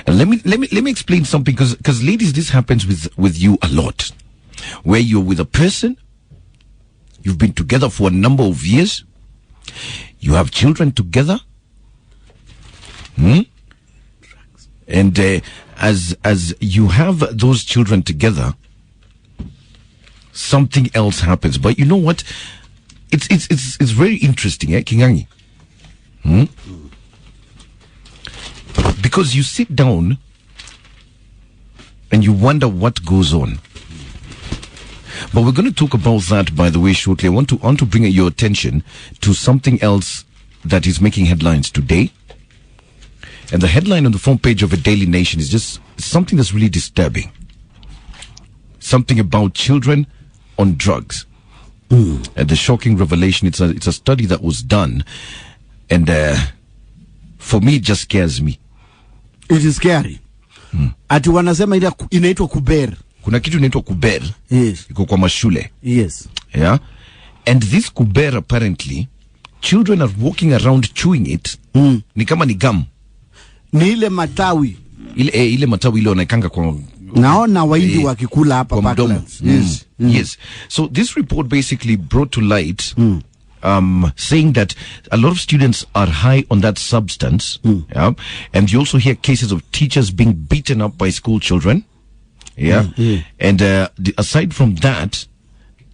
Let me explain something, because ladies, this happens with you a lot, where you're with a person, you've been together for a number of years, you have children together, and as you have those children together, something else happens. But you know what? It's very interesting, Kingangi. Because you sit down and you wonder what goes on. But we're going to talk about that, by the way, shortly. I want to bring your attention to something else that is making headlines today. And the headline on the front page of a Daily Nation is just something that's really disturbing. Something about children on drugs. And the shocking revelation, it's a study that was done. And for me, it just scares me. It is scary. Ati wanasema inaitwa Kuber. Kuna kitu inaitwa Kuber. Yes. Iko kwa mashule. Yes. Yeah. And this Kuber, apparently, children are walking around chewing it. Ni kama ni gum. Ni ile matawi. Ile matawi ile wanaikanga kwa... Naona waindi wakikula hapa Parklands. Yes. Yes. So this report basically brought to light saying that a lot of students are high on that substance. Yeah. And you also hear cases of teachers being beaten up by school children. Yeah. And aside from that,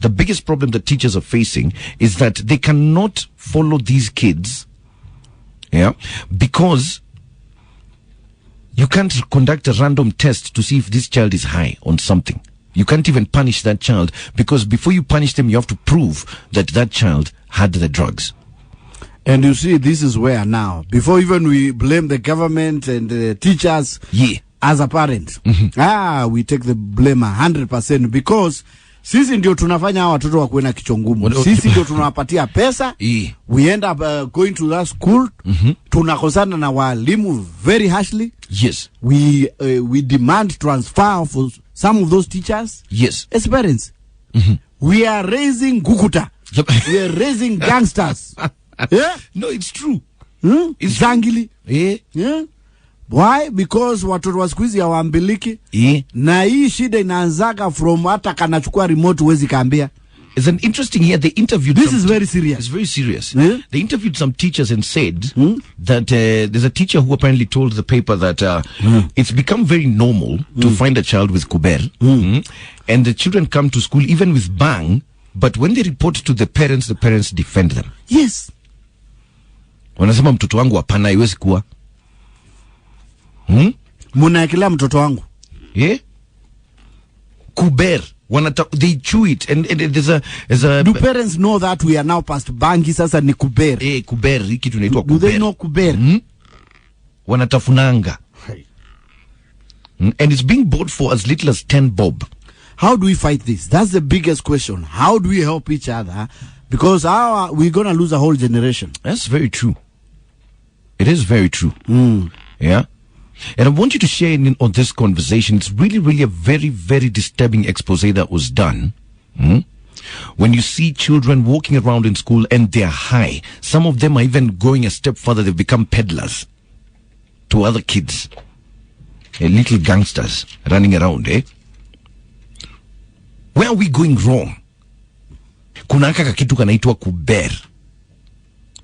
the biggest problem that teachers are facing is that they cannot follow these kids. Yeah. Because you can't conduct a random test to see if this child is high on something. You can't even punish that child, because before you punish them, you have to prove that that child had the drugs. And you see, this is where now, before even we blame the government and the teachers, as a parent, we take the blame 100%, because sisi ndio tunafanya hawa watoto wa kuena kichongumu. Sisi ndio tunawapatia pesa. We end up going to that school. Tunakosana na walimu very harshly. Yes. We demand transfer for some of those teachers. Yes. As parents. We are raising gukuta. We are raising gangsters. Yeah? No, it's true. It's zangili. Yeah. Why? Because watoto wa siku hizi hawaambiliki. Na hii shida inaanzaga from hata kanachukua remote huwezi kaambia. It's an interesting here. They interviewed. This is very serious. It's very serious. They interviewed some teachers and said that there's a teacher who apparently told the paper that it's become very normal to find a child with Kuber. And the children come to school even with bang, but when they report to the parents defend them. Yes. Wanasema mtoto wangu hapana, haiwezi kuwa. Munaekelea mtoto wangu. Kuber. They chew it, and there's a. Do parents know that we are now past bangi? Sasa ni Kuber. Kuber. Hiki tunaitwa Kuber. Do they know Kuber? Wanatafunanga. And it's being bought for as little as 10 bob. How do we fight this? That's the biggest question. How do we help each other? Because we're gonna lose a whole generation. That's very true. It is very true. Yeah. And I want you to share in on this conversation. It's really, really a very, very disturbing expose that was done. When you see children walking around in school and they're high, some of them are even going a step further. They've become peddlers to other kids. Little gangsters running around, Where are we going wrong? Kuna kaka kitu kanaitwa Kuber.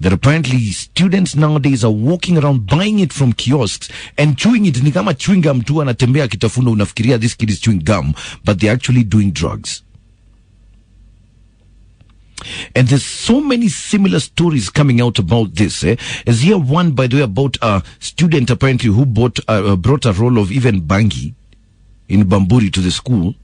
That apparently students nowadays are walking around buying it from kiosks and chewing it. Ni kama chewing gum tu, anatembea kitafuna, unafikiria this kid is chewing gum, but they're actually doing drugs. And there's so many similar stories coming out about this. Is here one, by the way, about a student apparently who brought a roll of even bangi in Bamburi to the school.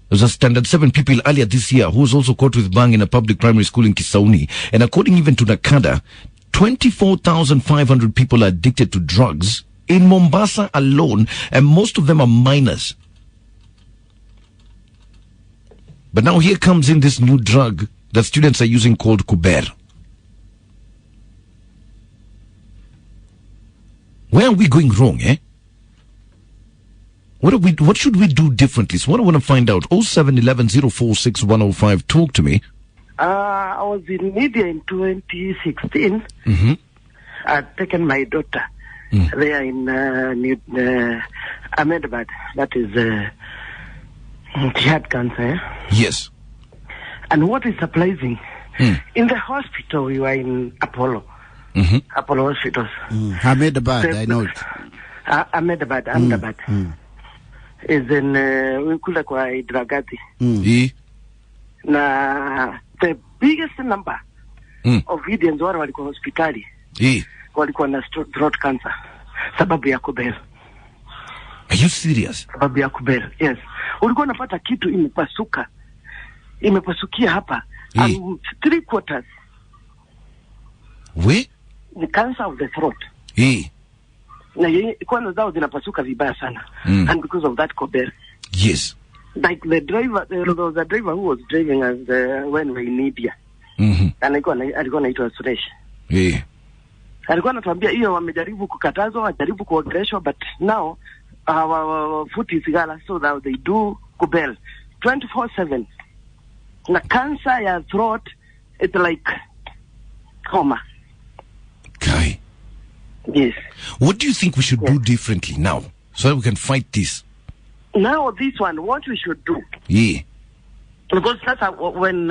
There was a standard 7 people earlier this year who was also caught with bang in a public primary school in Kisauni. And according even to Nakada, 24,500 people are addicted to drugs in Mombasa alone, and most of them are minors. But now here comes in this new drug that students are using called Kuber. Where are we going wrong, What should we do differently? So what I want to find out, 0711 046 105, talk to me. I was in media in 2016. I'd taken my daughter They are in Ahmedabad. That is had cancer. Yes. And what is surprising, in the hospital, we were in Apollo. Apollo hospitals. Ahmedabad, I know it. Ahmedabad. Is in kule kwa Idragati. Na the biggest number of Indians wale walikuwa hospitali walikuwa na throat cancer sababu ya Kuber. Are you serious? Sababu ya Kuber, yes. Ulikuwa unapata kitu imepasukia hapa. 3/4 we the cancer of the throat. Na kwanza zao zinapasuka vibaya sana. And because of that Kuber. Yes. Like the driver, there was a driver who was driving us when we were in India. Alikuwa anaitwa Suresh. Alikuwa anatuambia hiyo wamejaribu kukatazwa, wajaribu kuongeleshwa, but now our foot is gala, so that they do Kubel 24/7. Na cancer ya throat, it's like coma. Okay. Yes. What do you think we should do differently now so that we can fight this? Now this one, what we should do? Because sasa when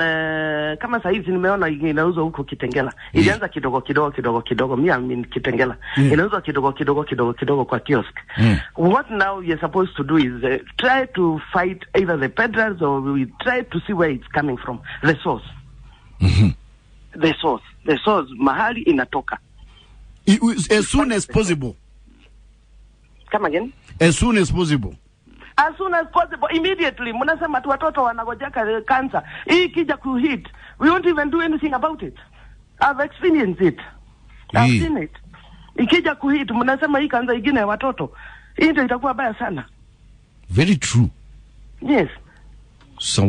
kama saa hizi nimeona inauzwa huko Kitengela. Ilianza kidogo mimi Kitengela. Inauzwa kidogo kwa kiosk. What now you're supposed to do is try to fight either the peddlers or we try to see where it's coming from. The source. The source mahali inatoka. As soon as possible. Come again? As soon as possible. As soon as possible, immediately. Mnasema tu watoto wanagojeka cancer. Hii kija kuhit, we won't even do anything about it. I've experienced it. I've seen it. Ikija kuhit, mnasema hii cancer ingine ya watoto. Hii ndio itakuwa baya sana. Very true. Yes. So.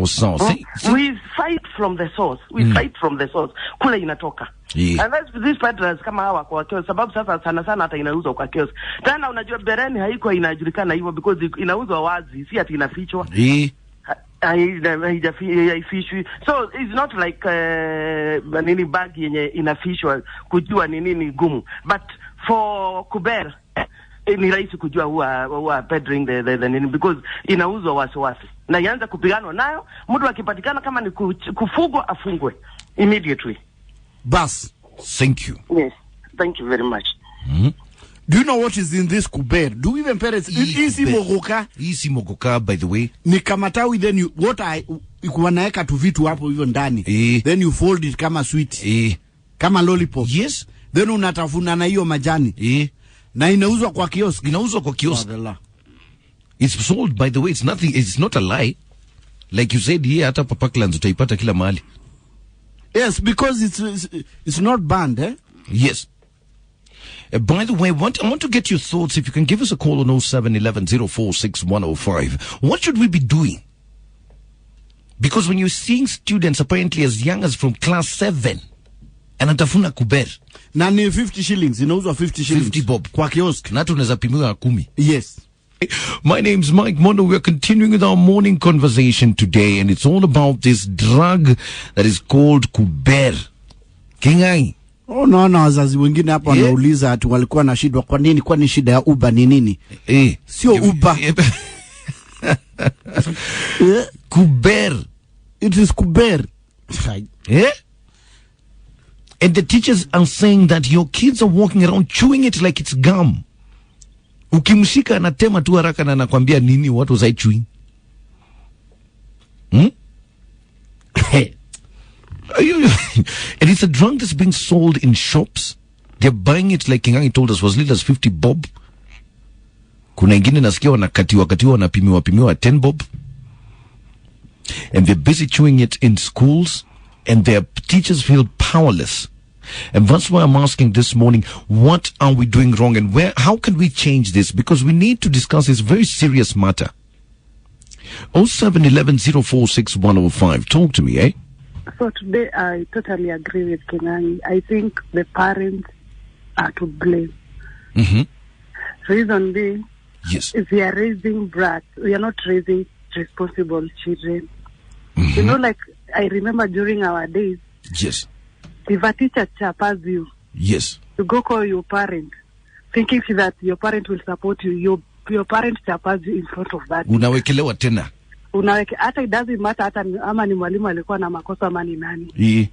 We fight from the source. Fight from the source. Kule inatoka. And that's these peddlers kama hawa kwa kiosk, sababu sasa sana hata inauzwa kwa kiosk. Tena unajua bereni haiko inajulikana hivyo because inauzwa wazi, si ati inafichwa. Haifishwi. So it's not like nini bag yenye inafichwa kujua ni nini gumu. But for Kuber ni rahisi kujua huwa peddling the nini because inauzwa wasi. Na ianza kupiganwa nayo, mtu akipatikana kama ni kufugwa afungwe immediately. Bas. Thank you. Yes. Thank you very much. Do you know what is in this Kuber? Do even parents easy mogoka by the way. Ni kamatawi then you wanaeka tu vitu hapo hivyo ndani. Then you fold it kama sweet. Kama lollipop. Yes. Then unatafuna na hiyo majani. Na inauzwa kwa kiosk. It's sold by the way, it's not a lie. Like you said here hata Papaklands utaipata kila mahali. Yes, because it's not banned, eh? Yes. By the way, I want to get your thoughts. If you can give us a call on 0711046105. What should we be doing? Because when you're seeing students apparently as young as from class 7, anatafuna Kuber. Na ni 50 shillings. Inauzwa 50 shillings. 50 bob. Kwa kiosk. Na tunaweza pimiwa 10. Yes. My name's Mike Mondo. We're continuing with our morning conversation today, and it's all about this drug that is called Kuber. Kingai. No, wazazi wengine hapa wanauliza ati walikuwa na shida. Kwa nini? Kwani shida ya Uber ni nini? Sio Uber. Kuber. It is Kuber. And the teachers are saying that your kids are walking around chewing it like it's gum. Ukimshika anatema tu haraka na anakwambia nini, what was I chewing? And it's a drug that's being sold in shops. They're buying it like Kingangi told us was little as 50 bob. Kuna ingine nasikia wanakatiwa wanapimiwa 10 bob. And they're busy chewing it in schools and their teachers feel powerless. And that's why I'm asking this morning, what are we doing wrong and how can we change this? Because we need to discuss this very serious matter. 0711046105. Talk to me, eh? So today I totally agree with Kingangi. I think the parents are to blame. Reason being, yes, if we are raising brats, we are not raising responsible children. You know, like I remember during our days, yes, if a teacher chapas you, yes, you go call your parent. thinking that your parent will support you. Your parent chapas you in front of that. Unawekelewa tena. Hata it doesn't matter hata ama ni mwalimu alikuwa na makosa ama ni nani.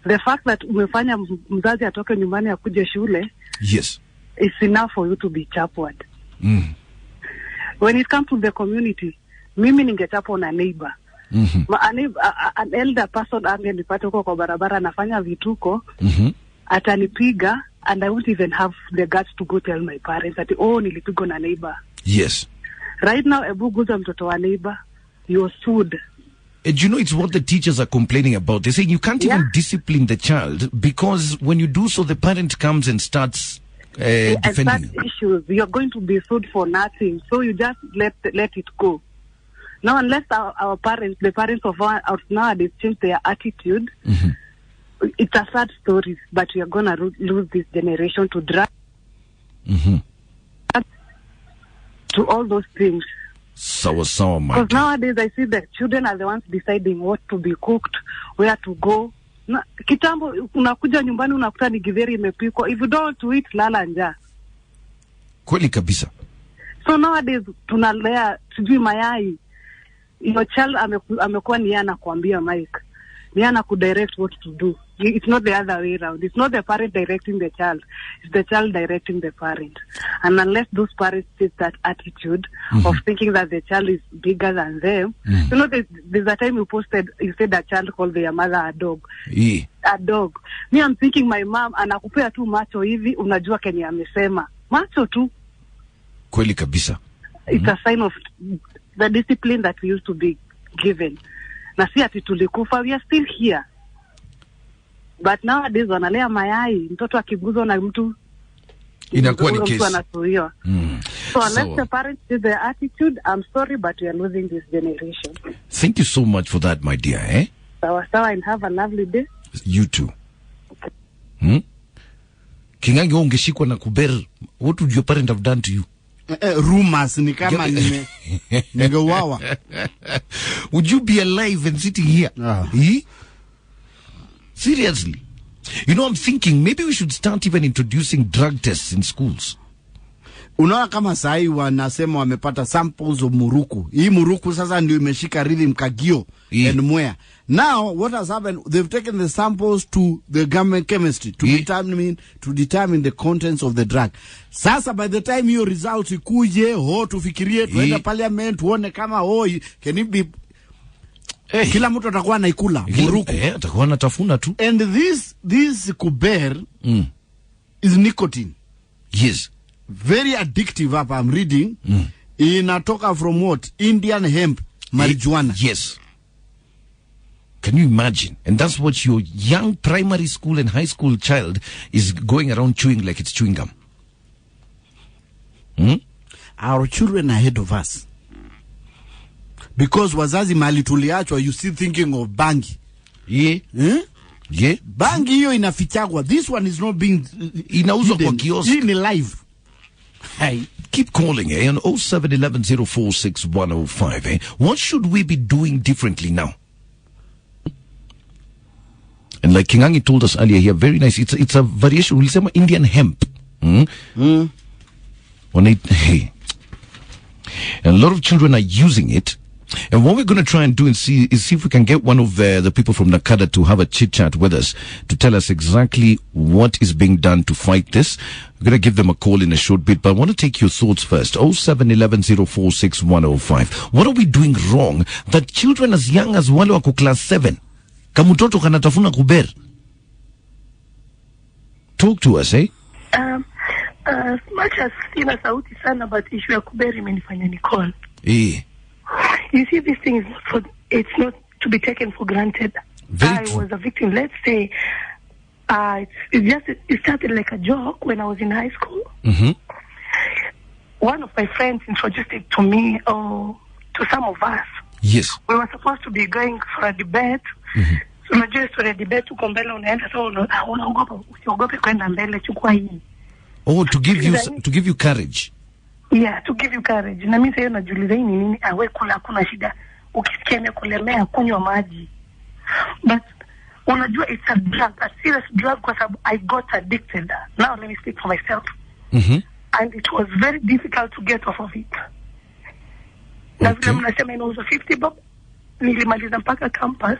The fact that umefanya mzazi atoke nyumbani akuje shule. Yes. It's enough for you to be chapward. When it comes to the community, mimi ningechapwa na neighbor. An elder person angenipata huko kwa barabara anafanya vituko, atanipiga, and I won't even have the guts to go tell my parents that nilipigwa na neighbor. Yes. Right now, ebu guza mtoto wa neighbor, you're sued. And you know, it's what the teachers are complaining about. They're saying you can't even discipline the child because when you do so, the parent comes and starts defending. And that issues, you're going to be sued for nothing. So you just let it go. Now, unless our parents, the parents of nowadays, change their attitude, it's a sad story. But we are going to lose this generation to drugs, to all those things. So, because nowadays I see that children are the ones deciding what to be cooked, where to go. Kitambo unakuja nyumbani unakuta ni githeri imepikwa. If you don't want to eat, lala njaa. Kweli kabisa. So nowadays tunalea sijui mayai. Your child amekuwa ni yana kuambia Mike. Ni yana kudirect what to do. It's not the other way around. It's not the parent directing the child. It's the child directing the parent. And unless those parents take that attitude of thinking that the child is bigger than them, you know, there's a time you said a child called their mother a dog. A dog. Me, I'm thinking my mom, anakupea tu macho hivi, unajua kenye amesema. Macho tu. Kweli kabisa. It's a sign of the discipline that we used to be given. Na si ati tulikufa, we are still here. But nowadays wanalea mayai, mtoto akiguzwa na mtu inakuwa ni case. So unless the parents do their attitude, I'm sorry, but we are losing this generation. Thank you so much for that, my dear. Sawa, and have a lovely day. You too. Okay. Kingangi ungeshikwa na Kuber, what would your parent have done to you? Rumors ni kama ningewawa. Would you be alive and sitting here? Seriously. You know, I'm thinking maybe we should start even introducing drug tests in schools. Unaona kama sahi wanasema wamepata samples of muruku. Hii muruku sasa ndio imeshika rhythm Kagio and Mwea. Now what has happened, they've taken the samples to the government chemistry to determine the contents of the drug. Sasa by the time your results ikuje, tufikirie tuenda parliament tuone kama can it be kila mtu atakuwa anaikula muruku. Atakuwa anatafuna tu. And this Kuber is nicotine. Yes. Very addictive up, I'm reading. Inatoka from what? Indian hemp, marijuana. Yes. Can you imagine? And that's what your young primary school and high school child is going around chewing like it's chewing gum. Our children are ahead of us. Because wazazi mali tuliachwa, you still thinking of bangi. Yeah. Yeah. Bangi hiyo inafichagwa. This one is not being inauzwa kwa kiosk. Hii ni live. Hey, keep calling on 0711046105. What should we be doing differently now? And like Kingangi told us earlier here, very nice. It's a variation. We'll say Indian hemp. Hey. And a lot of children are using it. And what we're going to try and do is see if we can get one of the people from Nakada to have a chit chat with us to tell us exactly what is being done to fight this. We're going to give them a call in a short bit, but I want to take your thoughts first. 0711046105. What are we doing wrong that children as young as wale wako class 7 kamutoto kanatafuna Kuber? Talk to us, As much as sina sauti sana, but issue ya Kuber imenifanya ni call. You see, this thing is it's not to be taken for granted. I was a victim. Let's say it started like a joke when I was in high school. One of my friends introduced it to me or to some of us. Yes. We were supposed to be going for a debate. So unajua story ya debate uko mbele unaenda so unaogopa usiogope kwenda mbele chukua hii. To give you courage. Yeah, to give you courage. Na mimi sasa najiuliza hii ni nini? Awe kula hakuna shida. Ukisikia imekulemea kunywa maji. But unajua it's a drug, a serious drug kwa sababu I got addicted. Now let me speak for myself. and it was very difficult to get off of it. Na vile mnasema inauza 50 bob, nilimaliza mpaka campus.